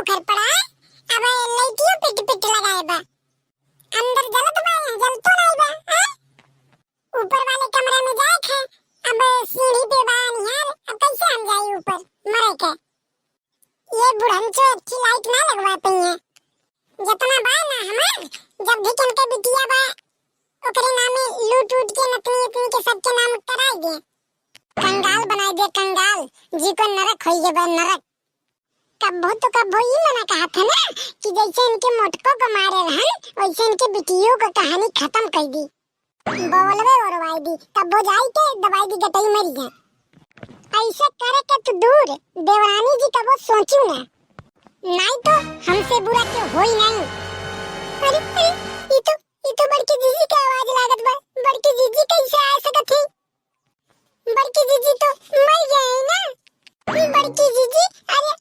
पोखर पड़ा है। अब लाइटियों पिट पिट लगाए बा अंदर जलत बा जल तो नहीं बा हैं? ऊपर वाले कमरे में जाए थे। अब सीढ़ी पे बा निहार अब कैसे हम जाए ऊपर मरे के। ये बुढ़ंचो अच्छी लाइट ना लगवा पई है जितना बा ना हमार जब भी कनके बिटिया बा ओकरे नामे लूट उट के नतनी इतनी के सबके नाम कराई दे कंगाल बनाई दे कंगाल जी को नरक होई बा नरक। कब्बो ही मना कहा था ना कि जैसे इनके मोटको को मारे रहन वैसे इनके बिटियों को कहानी खत्म कर दी बोलवे औरवाई दी कब्बो जाई के दवाई दी गटई मरी गए। ऐसे करे के तू दूर देवरानी जी कब्बो सोचू ना नहीं तो हमसे बुरा क्यों होई नहीं। अरे ये तो बड़की जीजी की आवाज लागत बा। बड़की जीजी कैसे आ सकत है? बड़की जीजी तो मर गए ना। बड़की जीजी अरे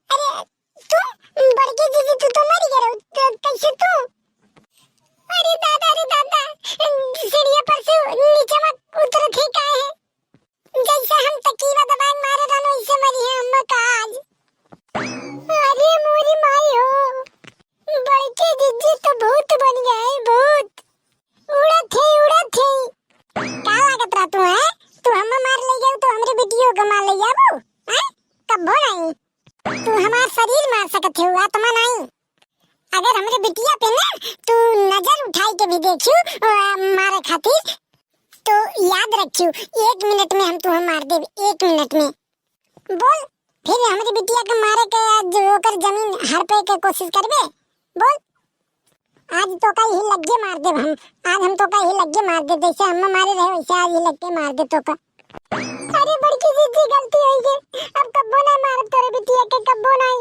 तू बड़की जीजी तू तो मर गए तो कैसे तू? अरे दादा सीढ़ियों पर से नीचे मत उतर थे काहे है जैसे हम तकीवा दबान मारे रहनो इससे मरी है अम्मा का आज। अरे मोरी माई हो बड़की जीजी तो भूत बन गए भूत उड़त थे का लागत रहा तू है तू हमें मार ले जाओ तो हमरे बेटियों को मार ले जाबो हैं कब्बो नहीं तू हमार शरीर मार सकत है आत्मा नहीं। अगर हमरे बिटिया पे ना तू नजर उठाई के भी देखियो मारे खातिर तो याद रखियो 1 मिनट में हम तुहे मार देब 1 मिनट में। बोल फिर हमरे बिटिया के मारे के जो ओकर जमीन हड़पे के कोशिश करबे बोल। आज तो का ही लग्गे मार देब हम तो का ही लग्गे मार दे जैसे हम मारे रहे वैसे आज ही लग्गे मार दे तो का। अरे बड़की जीजी गलती होई गई अब कब्बो ना मार तोरे बिटिया के कब्बो नहीं।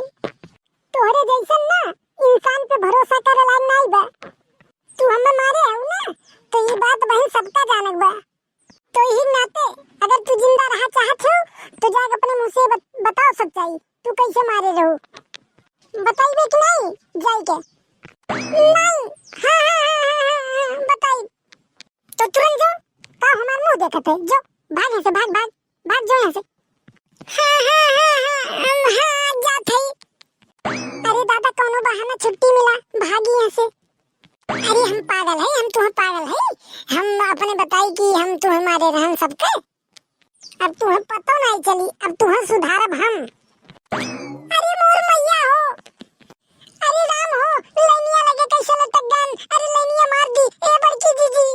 तोहरे जैसन ना इंसान पे भरोसा करे लायक नहीं बा। तू हमें मारे है ना तो ये बात बहन सबका जानक बा। तो ही नाते अगर तू जिंदा रहा चाहत हो तो जाके अपने मुंह से बताओ सच्चाई तू कैसे मारे रहो बताइबे कि नहीं जाई के नहीं। हाँ बताई तो तुरंत जो का हमार मुंह देखत है जो भाग यहाँ से भाग जो यहाँ से। हाँ जात है। अरे दादा कौनो बहाना छुट्टी मिला भागी यहाँ से। अरे हम पागल है हम तुम्हें पागल है हम अपने बताई कि हम तुम्हें मारे रहन सबके अब तुम्हें पता नहीं चली अब तुम्हें सुधारब हम। अरे मोर मैया हो अरे राम हो लैनिया लगे कैसे लटक गन अरे लैनिया मार दी ए बड़की जीजी